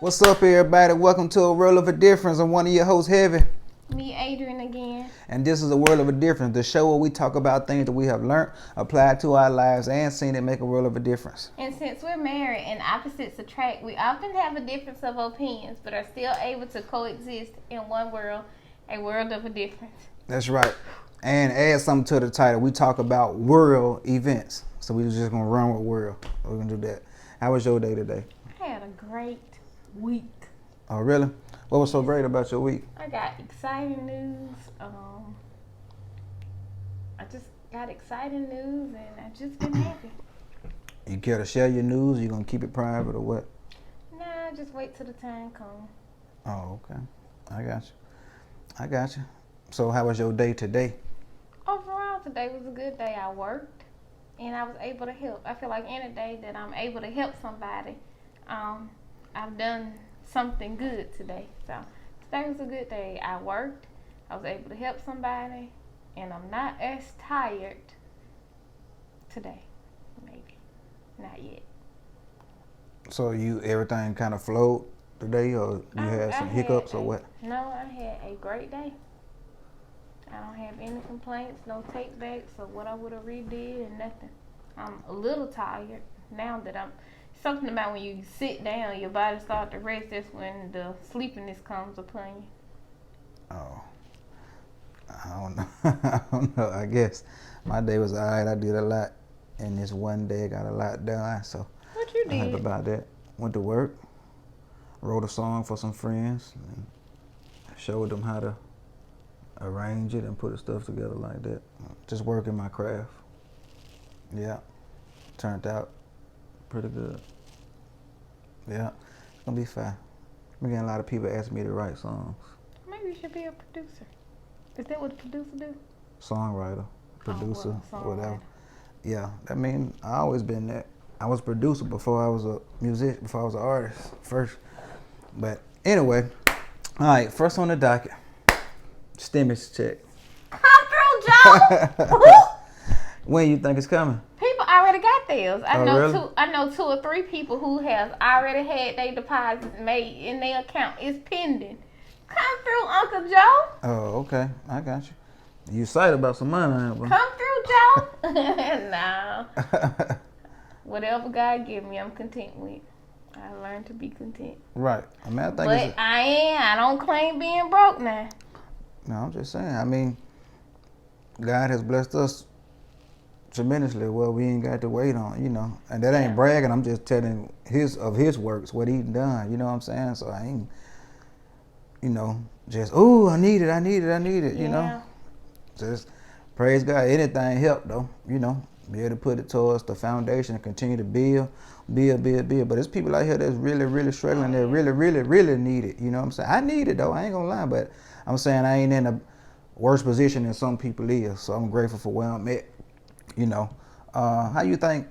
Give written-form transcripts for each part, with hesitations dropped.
What's up, everybody? Welcome to A World of a Difference. I'm one of your hosts, Heavy. Me, Adrian, again. And this is A World of a Difference, the show where we talk about things that we have learned, applied to our lives, and seen it make a world of a difference. And since we're married and opposites attract, we often have a difference of opinions, but are still able to coexist in one world, a world of a difference. That's right. And add something to the title. We talk about world events. So we're just going to run with world. We're going to do that. How was your day today? I had a great week. Oh, really? What was so great about your week? I got exciting news. I just got exciting news, and I've just been happy. You care to share your news? Or you going to keep it private or what? Nah, just wait till the time comes. Oh, okay. I got you. So how was your day today? Overall, today was a good day. I worked, and I was able to help. I feel like any day that I'm able to help somebody, I've done something good today. So today was a good day. I worked, I was able to help somebody, and I'm not as tired today. Maybe. Not yet. So everything kind of flowed today, or you had some hiccups or what? No, I had a great day. I don't have any complaints, no take backs of what I would have redid and nothing. I'm a little tired now that something about when you sit down, your body starts to rest. That's when the sleepiness comes upon you. Oh, I don't know. I don't know. I guess my day was alright. I did a lot, and this one day I got a lot done. So What you I'm did? happy about that. Went to work, wrote a song for some friends, and showed them how to arrange it and put the stuff together like that. Just working my craft. Yeah, turned out pretty good. Yeah, it's gonna be fine. I'm getting a lot of people asking me to write songs. Maybe you should be a producer. Is that what a producer do? Songwriter, producer, Songwriter. whatever. Yeah, I mean, I always been that. I was a producer before I was a musician, before I was an artist first. But anyway, all right, first on the docket, stimulus check. Come through, Joe! When you think it's coming? People already got theirs. Really? I know 2 or 3 people who have already had their deposits made in their account. It's pending. Come through, Uncle Joe. Oh, okay. I got you. You excited about some money, bro? Come through, Joe. Nah. Whatever God give me, I'm content with. I learned to be content. Right. I mean, I think But I don't claim being broke now. No, I'm just saying. I mean, God has blessed us tremendously. Well, we ain't got to wait on, and that ain't bragging. I'm just telling his works, what he done. You know what I'm saying? So I ain't, just I need it. Yeah. Just praise God. Anything help though. Be able to put it towards the foundation and continue to build. But there's people out here that's really, really struggling. That really, really, really need it. You know what I'm saying? I need it though. I ain't gonna lie, but I'm saying I ain't in a worse position than some people is. So I'm grateful for where I'm at. How you think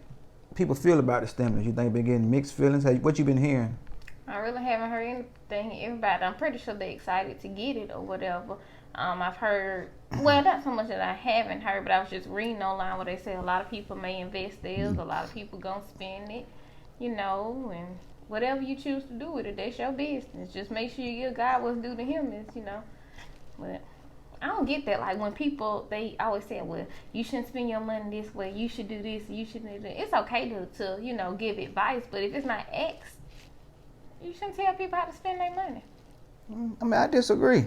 people feel about the stimulus? You think been getting mixed feelings? What you been hearing? I really haven't heard anything. Everybody, I'm pretty sure they're excited to get it or whatever. I've heard, well, not so much that I haven't heard, but I was just reading online where they say a lot of people may invest theirs, a lot of people gonna spend it, and whatever you choose to do with it, that's your business. Just make sure you give God what's due to him But I don't get that. Like when people, they always say, well, you shouldn't spend your money this way. You should do this. You should do that. It's okay to give advice, but if it's not asked, you shouldn't tell people how to spend their money. I mean, I disagree.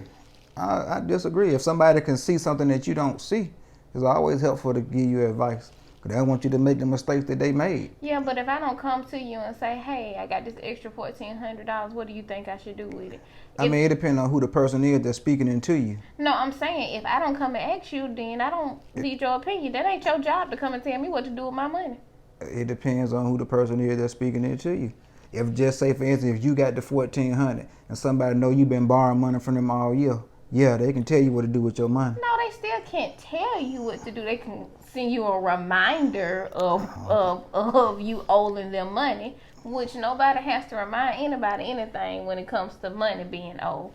I disagree. If somebody can see something that you don't see, it's always helpful to give you advice. Because they don't want you to make the mistakes that they made. Yeah, but if I don't come to you and say, hey, I got this extra $1,400, what do you think I should do with it? I mean, it depends on who the person is that's speaking into you. No, I'm saying if I don't come and ask you, then I don't need your opinion. That ain't your job to come and tell me what to do with my money. It depends on who the person is that's speaking into you. If just say, for instance, if you got the $1,400 and somebody know you've been borrowing money from them all year, yeah, they can tell you what to do with your money. No, they still can't tell you what to do. They can send you a reminder of you owing them money, which nobody has to remind anybody anything when it comes to money being owed.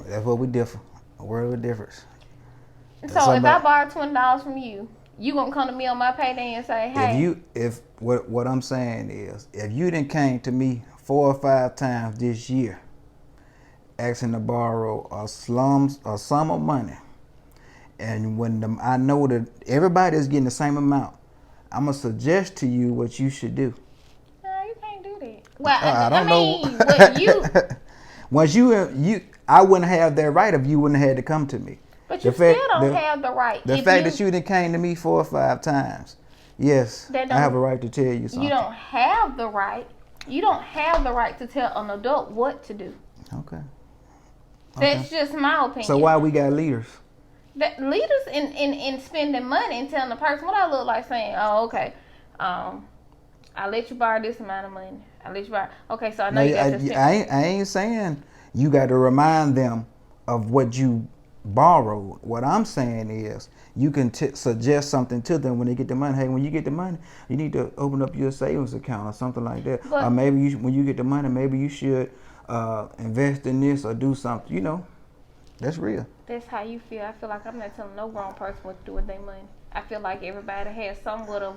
That's what we differ. A world of difference. So if I borrow $20 from you, you gonna come to me on my payday and say, hey. What I'm saying is, if you done came to me 4 or 5 times this year asking to borrow a sum of money, and when I know that everybody is getting the same amount, I'm gonna suggest to you what you should do. No, you can't do that. Well, I don't know. know. What you? Once I wouldn't have that right if you wouldn't have had to come to me. But you still don't have the right. The fact that you didn't came to me 4 or 5 times, yes, I have a right to tell you something. You don't have the right. You don't have the right to tell an adult what to do. Okay. That's just my opinion. So why we got leaders? That leaders in spending money and telling the person what I look like, saying, "Oh, okay, I let you borrow this amount of money. I let you borrow." Okay, so I know you got your step. I ain't saying you got to remind them of what you borrowed. What I'm saying is you can suggest something to them when they get the money. Hey, when you get the money, you need to open up your savings account or something like that. Or maybe when you get the money, maybe you should invest in this or do something. You know, that's real. That's how you feel. I feel like I'm not telling no grown person what to do with their money. I feel like everybody has somewhat of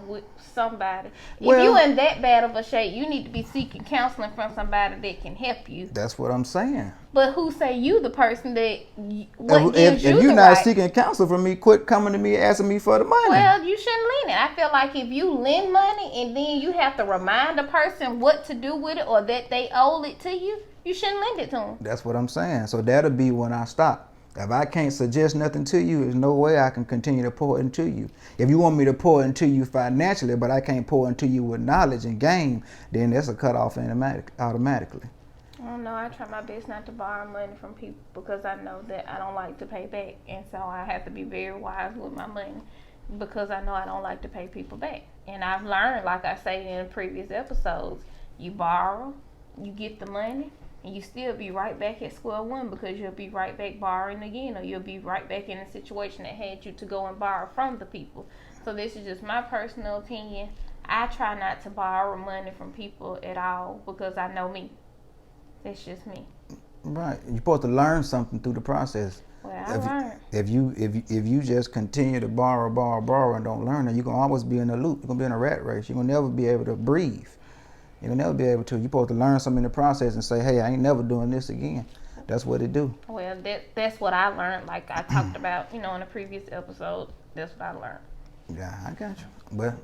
somebody. If you in that bad of a shape, you need to be seeking counseling from somebody that can help you. That's what I'm saying. But who say you the person that if you're not seeking counsel from me, quit coming to me asking me for the money. Well, you shouldn't lend it. I feel like if you lend money and then you have to remind the person what to do with it or that they owe it to you, you shouldn't lend it to them. That's what I'm saying. So that'll be when I stop. If I can't suggest nothing to you, there's no way I can continue to pour into you. If you want me to pour into you financially, but I can't pour into you with knowledge and game, then that's a cutoff automatically. I don't know. I try my best not to borrow money from people because I know that I don't like to pay back. And so I have to be very wise with my money because I know I don't like to pay people back. And I've learned, like I say in previous episodes, you borrow, you get the money, and you still be right back at square one because you'll be right back borrowing again, or you'll be right back in a situation that had you to go and borrow from the people. So this is just my personal opinion. I try not to borrow money from people at all because I know me. That's just me. Right. You're supposed to learn something through the process. Well, I learned. If you just continue to borrow and don't learn it, you're gonna always be in a loop. You're gonna be in a rat race. You're gonna never be able to breathe. You'll never be able to. You're supposed to learn something in the process and say, hey, I ain't never doing this again. That's what it do. Well, that's what I learned. Like I talked about, in a previous episode. That's what I learned. Yeah, I got you. But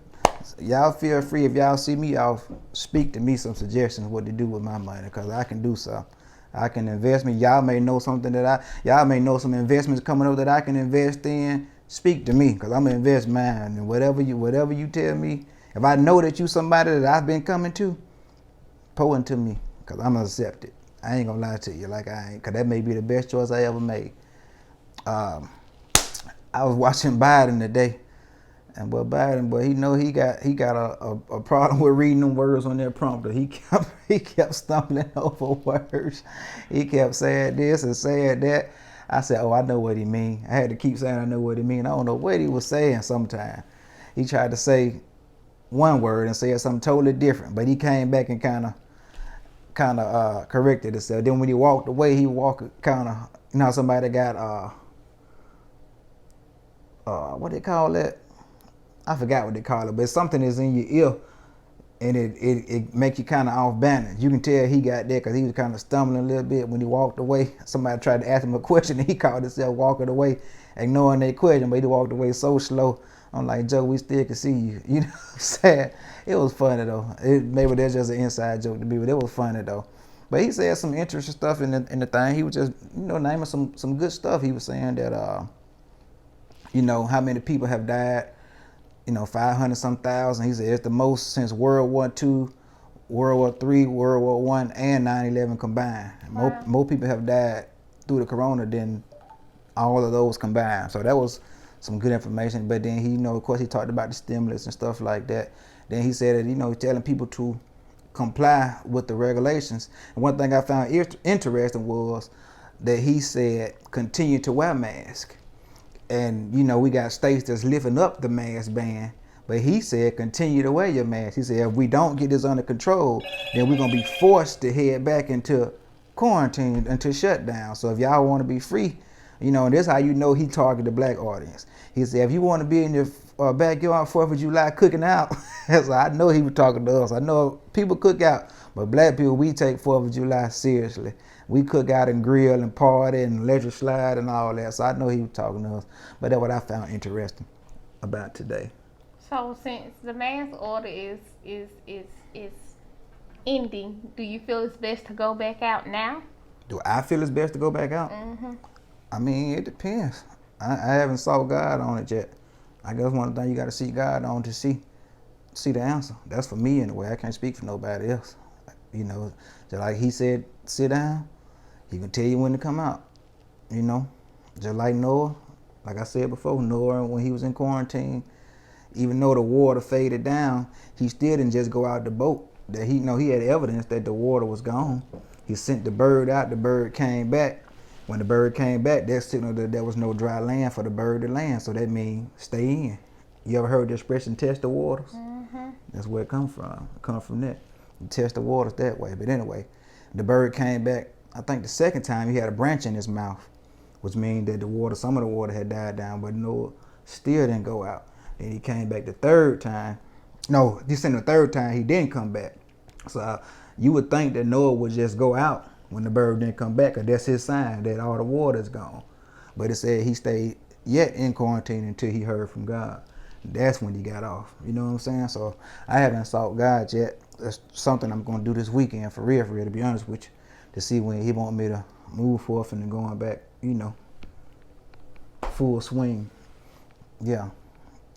y'all feel free if y'all see me, y'all speak to me some suggestions what to do with my money because I can do so. I can invest me. Y'all may know something y'all may know some investments coming up that I can invest in. Speak to me because I'm gonna invest mine and whatever you tell me. If I know that you somebody that I've been coming to, pour into me, because I'm going to accept it. I ain't going to lie to you like I ain't, because that may be the best choice I ever made. I was watching Biden today, and Biden, he got a problem with reading them words on that prompter. He kept stumbling over words. He kept saying this and saying that. I said, oh, I know what he mean. I had to keep saying I know what he mean. I don't know what he was saying sometimes. He tried to say one word and said something totally different, but he came back and kind of corrected himself. Then when he walked away, he walked kind of, somebody got what they call that? I forgot what they call it, but something is in your ear and it make you kind of off balance. You can tell he got that because he was kind of stumbling a little bit when he walked away. Somebody tried to ask him a question and he called himself walking away, ignoring their question, but he walked away so slow. I'm like, Joe, we still can see you. You know what I'm saying? It was funny, though. Maybe that's just an inside joke to me, but it was funny, though. But he said some interesting stuff in the thing. He was just, naming some good stuff. He was saying that, how many people have died, 500-some thousand. He said it's the most since World War II, World War III, World War I, and 9/11 combined. Wow. More people have died through the corona than all of those combined. So that was some good information, but then he, of course, he talked about the stimulus and stuff like that. Then he said that, he's telling people to comply with the regulations. And one thing I found interesting was that he said continue to wear masks. And, we got states that's lifting up the mask ban, but he said continue to wear your mask. He said if we don't get this under control, then we're going to be forced to head back into quarantine, into shutdown. So if y'all want to be free, and this is how he targeted the black audience. He said, if you want to be in your backyard 4th of July cooking out, So I know he was talking to us. I know people cook out, but black people, we take 4th of July seriously. We cook out and grill and party and electric slide and all that. So I know he was talking to us. But that's what I found interesting about today. So since the mass order is ending, do you feel it's best to go back out now? Do I feel it's best to go back out? Mm-hmm. I mean, it depends. I haven't saw God on it yet. I guess one thing you got to see God on to see the answer. That's for me anyway. I can't speak for nobody else. You know, just like he said, sit down. He can tell you when to come out. You know, just like Noah. Like I said before, Noah, when he was in quarantine, even though the water faded down, he still didn't just go out the boat. That he had evidence that the water was gone. He sent the bird out. The bird came back. When the bird came back, that signaled that there was no dry land for the bird to land. So that means stay in. You ever heard the expression "test the waters"? Mm-hmm. That's where it comes from. It comes from that. You test the waters that way. But anyway, the bird came back. I think the second time he had a branch in his mouth, which means that some of the water had died down, but Noah still didn't go out. And he came back the third time. No, he said the third time he didn't come back. So you would think that Noah would just go out when the bird didn't come back, because that's his sign that all the water is gone. But it said he stayed yet in quarantine until he heard from God. That's when he got off. You know what I'm saying? So I haven't sought God yet. That's something I'm going to do this weekend for real, to be honest with you, to see when he want me to move forth and then going back, full swing. Yeah.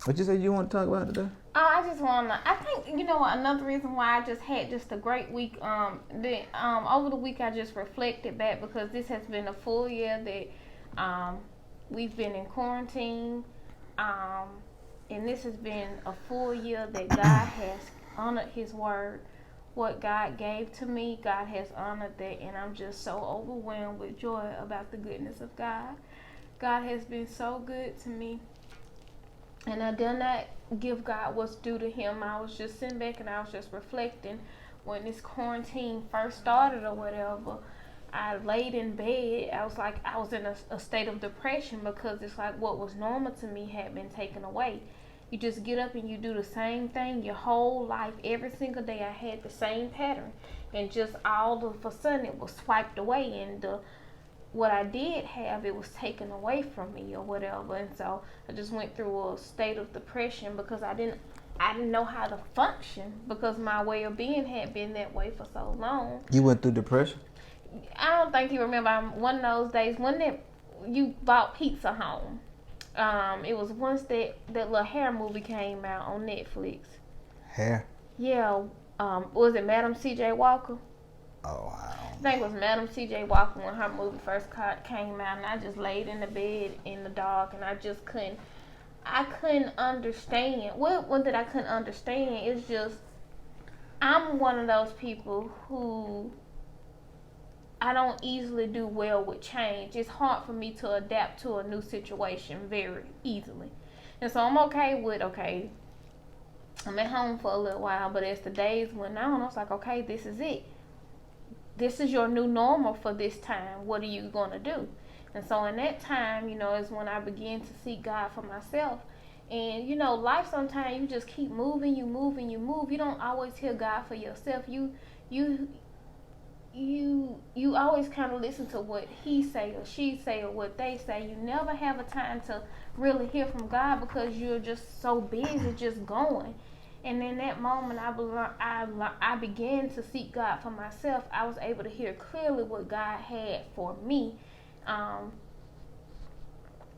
What you say you want to talk about today? I just wanna. I think another reason why I just had just a great week. Over the week I just reflected back, because this has been a full year that we've been in quarantine, and this has been a full year that God has honored His word. What God gave to me, God has honored that, and I'm just so overwhelmed with joy about the goodness of God. God has been so good to me. And I did not give God what's due to Him. I was just sitting back and I was just reflecting when this quarantine first started or whatever. I laid in bed. I was in a state of depression, because it's like what was normal to me had been taken away. You just get up and you do the same thing your whole life. Every single day I had the same pattern. And just all of a sudden it was swiped away, and what I did have, it was taken away from me or whatever. And so I just went through a state of depression, because I didn't know how to function, because my way of being had been that way for so long. You went through depression? I don't think you remember. One of those days when you bought pizza home. It was once that little hair movie came out on Netflix. Hair? Yeah. Was it Madam C.J. Walker? Oh, I think it was Madam C.J. Walker when her movie first came out, and I just laid in the bed in the dark, and I couldn't understand. What that I couldn't understand is just, I'm one of those people who I don't easily do well with change. It's hard for me to adapt to a new situation very easily. And so I'm okay, I'm at home for a little while, but as the days went on, I was like, okay, this is it. This is your new normal for this time. What are you going to do? And so in that time, is when I began to seek God for myself. And, life sometimes you just keep moving, you move. You don't always hear God for yourself. You always kind of listen to what he say or she say or what they say. You never have a time to really hear from God, because you're just so busy just going. And in that moment, I began to seek God for myself. I was able to hear clearly what God had for me. And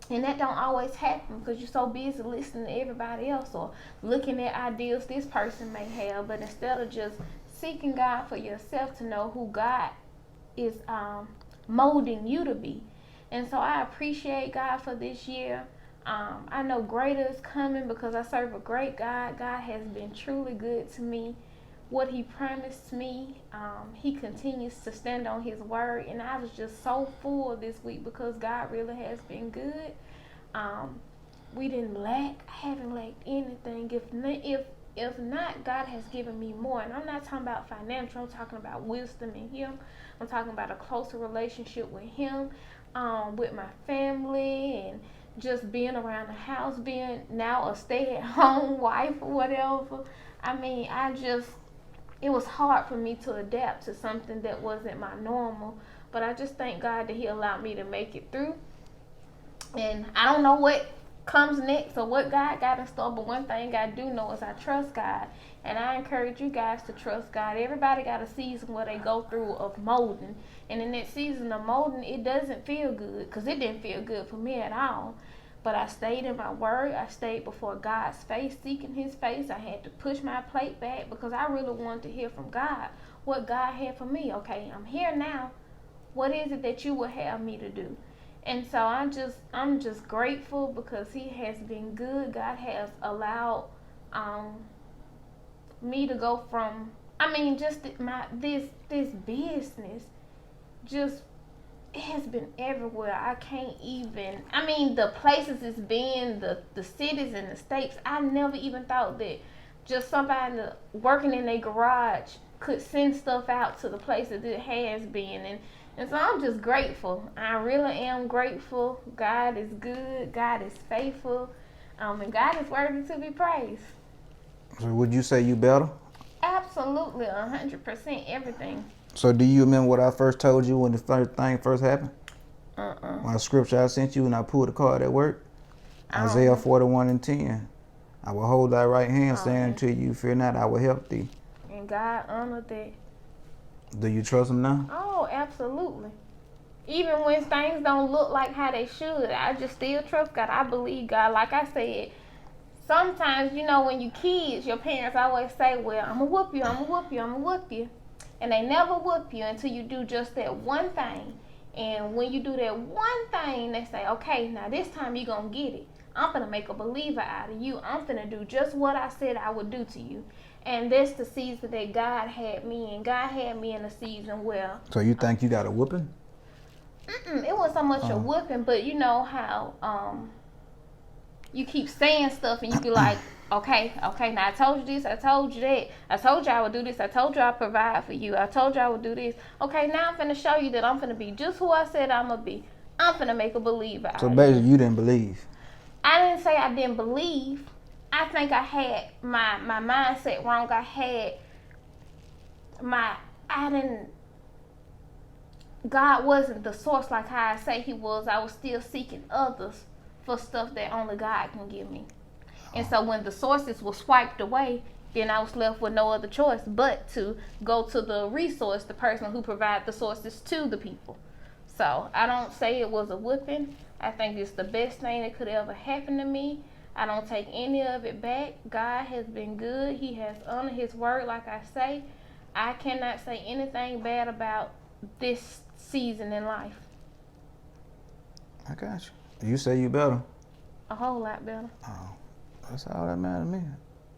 that don't always happen, because you're so busy listening to everybody else or looking at ideas this person may have. But instead of just seeking God for yourself to know who God is molding you to be. And so I appreciate God for this year. I know greater is coming, because I serve a great God. God has been truly good to me. What He promised me, He continues to stand on His word. And I was just so full this week, because God really has been good. We didn't lack. I haven't lacked anything. If not, God has given me more. And I'm not talking about financial. I'm talking about wisdom in Him. I'm talking about a closer relationship with Him, with my family, and just being around the house, being now a stay-at-home wife or whatever. I mean, it was hard for me to adapt to something that wasn't my normal. But I just thank God that He allowed me to make it through. And I don't know what comes next or what God got in store, but one thing I do know is I trust God. And I encourage you guys to trust God. Everybody got a season where they go through of molding. And in that season of molding, it doesn't feel good, because it didn't feel good for me at all. But I stayed in my word. I stayed before God's face, seeking His face. I had to push my plate back because I really wanted to hear from God what God had for me. Okay, I'm here now. What is it that you would have me to do? And so I'm just grateful because He has been good. God has allowed me to go from, I mean, just this business, just, it has been everywhere. I can't even, I mean, the places it's been, the cities and the states. I never even thought that just somebody working in their garage could send stuff out to the places it has been. And so I'm just grateful. I really am grateful. God is good. God is faithful. And God is worthy to be praised. So would you say you better? Absolutely, 100%, everything. So do you remember what I first told you when the first thing first happened? My scripture I sent you and I pulled the card at work? Isaiah 41:10. I will hold thy right hand, saying unto you, fear not, I will help thee. And God honored that. Do you trust Him now? Oh, absolutely. Even when things don't look like how they should, I just still trust God. I believe God. Like I said, sometimes, when you kids, your parents always say, well, I'm going to whoop you, I'm going to whoop you, I'm going to whoop you. And they never whoop you until you do just that one thing. And when you do that one thing, they say, okay, now this time you're going to get it. I'm going to make a believer out of you. I'm going to do just what I said I would do to you. And that's the season that God had me in. God had me in a season where... So you think you got a whooping? It wasn't so much a whooping, but you know how you keep saying stuff and you be like, okay, now I told you this, I told you that, I told you I would do this, I told you I'd provide for you, I told you I would do this. Okay, now I'm finna show you that I'm finna be just who I said I'm gonna be. I'm finna make a believer out So of basically you didn't believe? I didn't say I didn't believe. I think I had my mindset wrong. God wasn't the source like how I say He was. I was still seeking others for stuff that only God can give me. And so when the sources were swiped away, then I was left with no other choice but to go to the resource, the person who provided the sources to the people. So I don't say it was a whipping. I think it's the best thing that could ever happen to me. I don't take any of it back. God has been good. He has honored His word, like I say. I cannot say anything bad about this season in life. I got you. You say you better. A whole lot better. Oh, that's all that matters to me.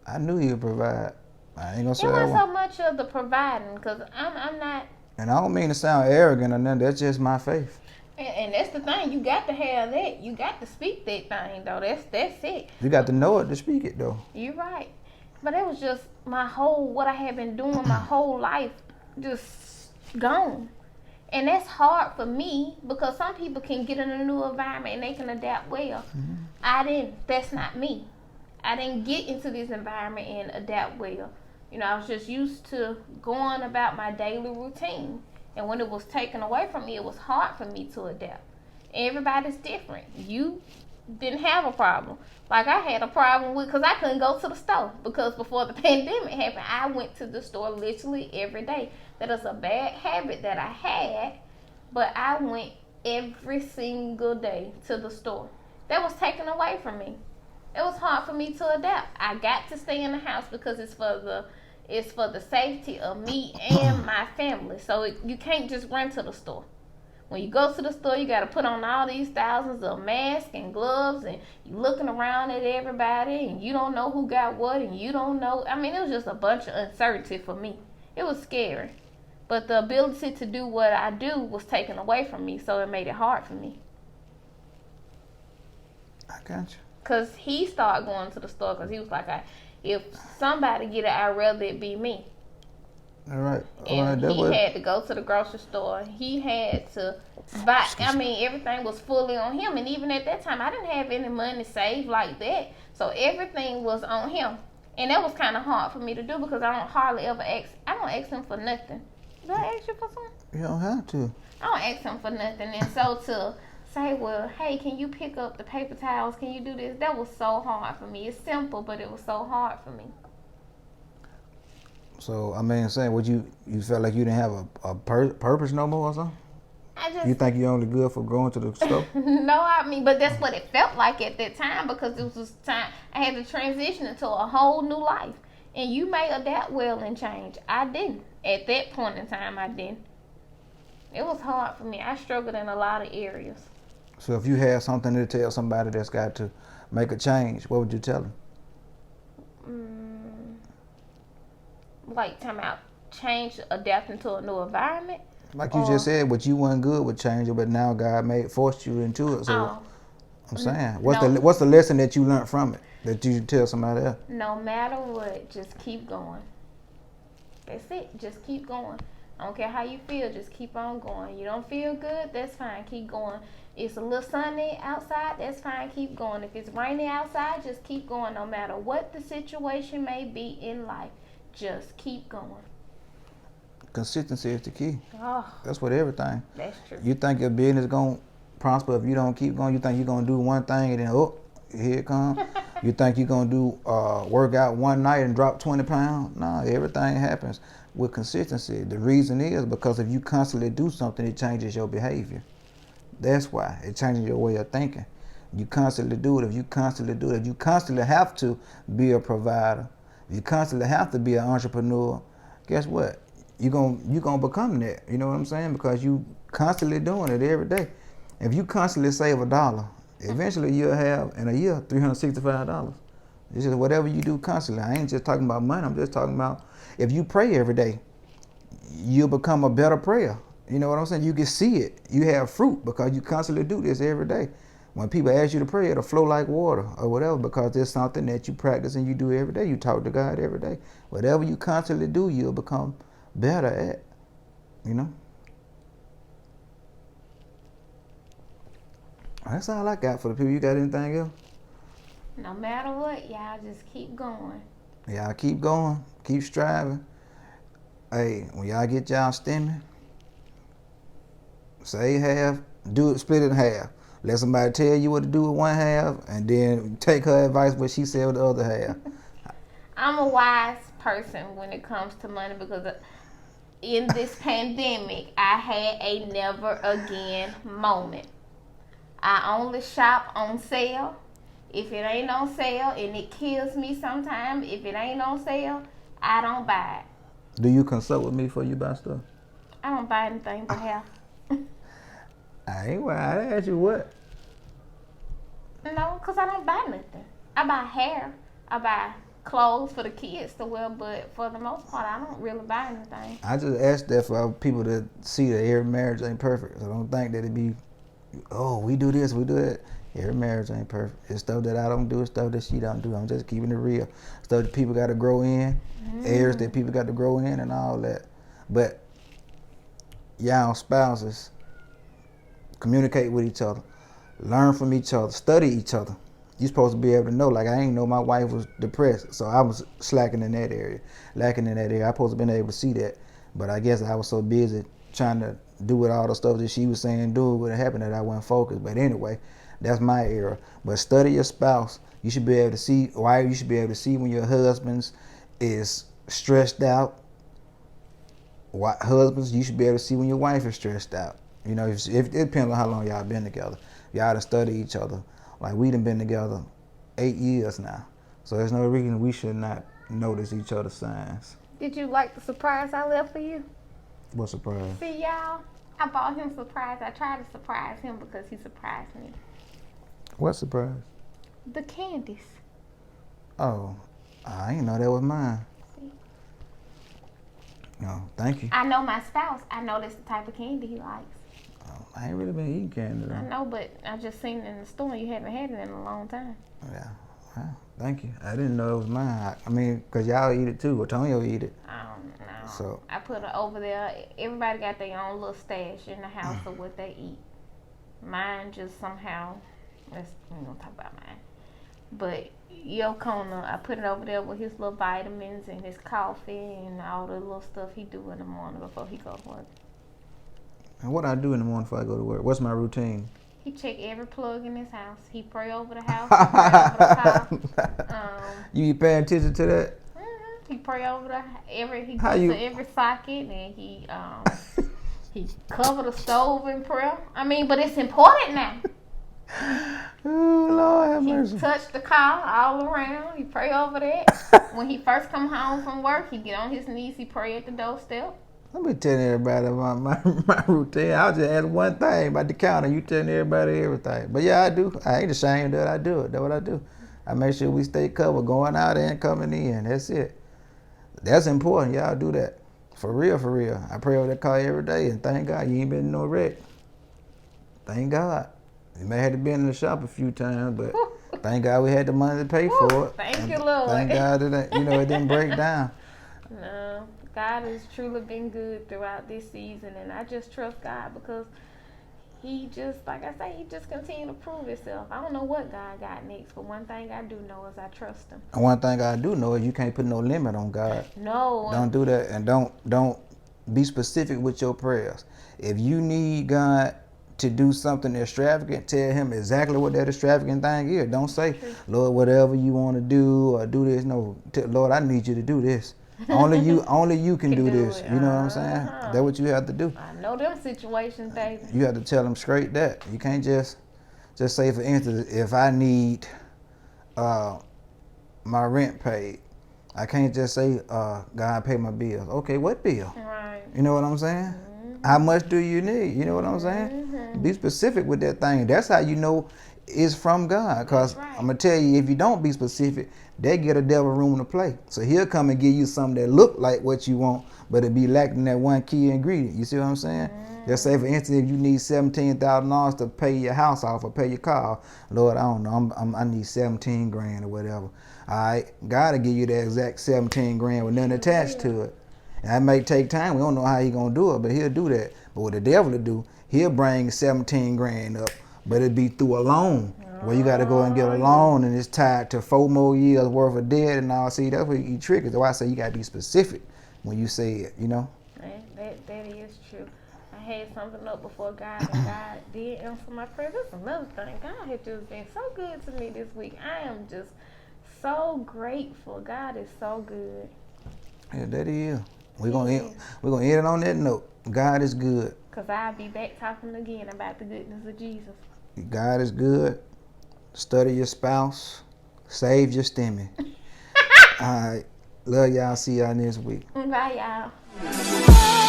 I knew He'd provide. I ain't gonna say it that wasn't so much of the providing, because I'm not. And I don't mean to sound arrogant or nothing. That's just my faith. And that's the thing. You got to have that. You got to speak that thing, though. That's it. You got to know it to speak it, though. You're right. But it was just what I had been doing my whole life, just gone. And that's hard for me because some people can get in a new environment and they can adapt well. Mm-hmm. I didn't. That's not me. I didn't get into this environment and adapt well. I was just used to going about my daily routine. And when it was taken away from me, it was hard for me to adapt. Everybody's different. You didn't have a problem. Like I had a problem with, because I couldn't go to the store. Because before the pandemic happened, I went to the store literally every day. That is a bad habit that I had, but I went every single day to the store. That was taken away from me. It was hard for me to adapt. I got to stay in the house because it's for the safety of me and my family. So you can't just run to the store. When you go to the store, you got to put on all these thousands of masks and gloves, and you looking around at everybody, and you don't know who got what, and you don't know. I mean, it was just a bunch of uncertainty for me. It was scary. But the ability to do what I do was taken away from me, so it made it hard for me. I got you. Because he started going to the store because he was like, if somebody get it, I'd rather it be me. All right. And he had to go to the grocery store. He had to buy. I mean, everything was fully on him. And even at that time, I didn't have any money saved like that. So everything was on him. And that was kind of hard for me to do because I don't hardly ever ask him for nothing. Do I ask you for something? You don't have to. I don't ask him for nothing. And so to say, well, hey, can you pick up the paper towels? Can you do this? That was so hard for me. It's simple, but it was so hard for me. So, I mean, saying, what you felt like you didn't have a purpose no more or something? You think you're only good for going to the store? No, I mean, but that's what it felt like at that time because it was time I had to transition into a whole new life. And you may adapt well and change. I didn't. At that point in time, I didn't. It was hard for me. I struggled in a lot of areas. So if you had something to tell somebody that's got to make a change, what would you tell them? Like, talking about change, adapting to a new environment? Like you just said, but you weren't good with changing, but now God forced you into it. So I'm saying, what's the lesson that you learned from it that you tell somebody else? No matter what, just keep going. That's it. Just keep going. I don't care how you feel. Just keep on going. You don't feel good? That's fine. Keep going. It's a little sunny outside? That's fine. Keep going. If it's rainy outside, just keep going. No matter what the situation may be in life, just keep going. Consistency is the key. Oh, that's what everything. That's true. You think your business going to prosper if you don't keep going? You think you're going to do one thing and then, here it comes? You think you're going to do work out one night and drop 20 pounds? No, everything happens with consistency. The reason is because if you constantly do something, it changes your behavior. That's why. It changes your way of thinking. You constantly do it. If you constantly do it, you constantly have to be a provider. You constantly have to be an entrepreneur. Guess what? You're gonna become that. You know what I'm saying? Because you constantly doing it every day. If you constantly save $1, eventually you'll have in a year $365. This is whatever you do constantly. I ain't just talking about money. I'm just talking about if you pray every day, you'll become a better prayer. You know what I'm saying? You can see it. You have fruit because you constantly do this every day. When people ask you to pray, it'll flow like water or whatever because there's something that you practice and you do every day. You talk to God every day. Whatever you constantly do, you'll become better at, you know. That's all I got for the people. You got anything else? No matter what, y'all just keep going. Y'all keep going. Keep striving. Hey, when y'all get y'all stimming, say half, do it, split it in half. Let somebody tell you what to do with one half, and then take her advice what she said with the other half. I'm a wise person when it comes to money because in this pandemic, I had a never again moment. I only shop on sale. If it ain't on sale, and it kills me sometimes, if it ain't on sale, I don't buy it. Do you consult with me before you buy stuff? I don't buy anything but hair. I ain't why I asked you what. No, because I don't buy nothing. I buy hair. I buy clothes for the kids to wear, but for the most part, I don't really buy anything. I just asked that for people to see that every marriage ain't perfect. So don't think that it'd be, oh, we do this, we do that. Every marriage ain't perfect. It's stuff that I don't do, it's stuff that she don't do. I'm just keeping it real. Stuff that people got to grow in, areas that people got to grow in and all that. But y'all spouses, communicate with each other, learn from each other, study each other. You're supposed to be able to know. Like, I ain't know my wife was depressed, so I was lacking in that area. I supposed to been able to see that, but I guess I was so busy trying to do with all the stuff that she was saying do would have happened that I wasn't focused. But anyway, that's my era. But study your spouse. You should be able to see why. You should be able to see when your husband is stressed out. Husbands, you should be able to see when your wife is stressed out. You know, if it depends on how long y'all been together. Y'all to study each other. Like, we done been together 8 years now. So there's no reason we should not notice each other's signs. Did you like the surprise I left for you? What surprise? See, y'all, I bought him surprise. I tried to surprise him because he surprised me. What surprise? The candies. Oh, I didn't know that was mine. See? No, thank you. I know my spouse. I know that's the type of candy he likes. I ain't really been eating candy though. I know, but I just seen it in the store. You haven't had it in a long time. Yeah. Well, thank you. I didn't know it was mine. I mean, because y'all eat it too. Antonio eat it. I don't know. So I put it over there. Everybody got their own little stash in the house of what they eat. Mine just somehow, we don't talk about mine. But Yokona, I put it over there with his little vitamins and his coffee and all the little stuff he do in the morning before he go to work. And what I do in the morning before I go to work? What's my routine? He check every plug in his house. He pray over the house. He pray over the car. You be paying attention to that? He pray over he goes to every socket and he cover the stove in prayer. I mean, but it's important now. Oh, Lord have mercy. He touch the car all around. He pray over that. When he first come home from work, he get on his knees. He pray at the doorstep. Let me tell everybody about my routine. I'll just ask one thing about the counter. You telling everybody everything. But yeah, I do. I ain't ashamed that I do it. That's what I do. I make sure we stay covered, going out and coming in. That's it. That's important. Y'all do that. For real, for real. I pray over that car every day, and thank God you ain't been in no wreck. Thank God. You may have to be in the shop a few times, but thank God we had the money to pay for it. Thank you, Lord. Thank God that it didn't break down. No, God has truly been good throughout this season, and I just trust God because he just, like I say, he just continue to prove himself. I don't know what God got next, but one thing I do know is I trust him. And one thing I do know is you can't put no limit on God. No. Don't do that, and don't be specific with your prayers. If you need God to do something extravagant, tell him exactly what that extravagant thing is. Don't say, Lord, whatever you want to do or do this. No, Lord, I need you to do this. Only you can do this. You know what I'm saying? That's what you have to do. I know them situations, baby. You have to tell them straight that. You can't just say, for instance, if I need my rent paid, I can't just say, God, pay my bills. Okay, what bill? Right. You know what I'm saying? How much do you need? You know what I'm saying? Be specific with that thing. That's how you know it's from God. Because I'm going to tell you, if you don't be specific, they get a devil room to play. So he'll come and give you something that look like what you want, but it be lacking that one key ingredient. You see what I'm saying? Just say, for instance, if you need $17,000 to pay your house off or pay your car off, Lord, I don't know, I need 17 grand or whatever. All right, God will give you that exact 17 grand with nothing attached to it. And that may take time. We don't know how he's going to do it, but he'll do that. But what the devil will do, he'll bring 17 grand up, but it'll be through a loan. Where you got to go and get a loan, and it's tied to 4 more years worth of debt and all. See, that's what he trick. That's why I say you got to be specific when you say it, you know? That is true. I had something up before God, and God did answer my prayer. That's another thing. God has just been so good to me this week. I am just so grateful. God is so good. Yeah, that is. We're gonna end it on that note. God is good. Because I'll be back talking again about the goodness of Jesus. God is good. Study your spouse. Save your stimmy. All right. Love y'all. See y'all next week. Bye, y'all.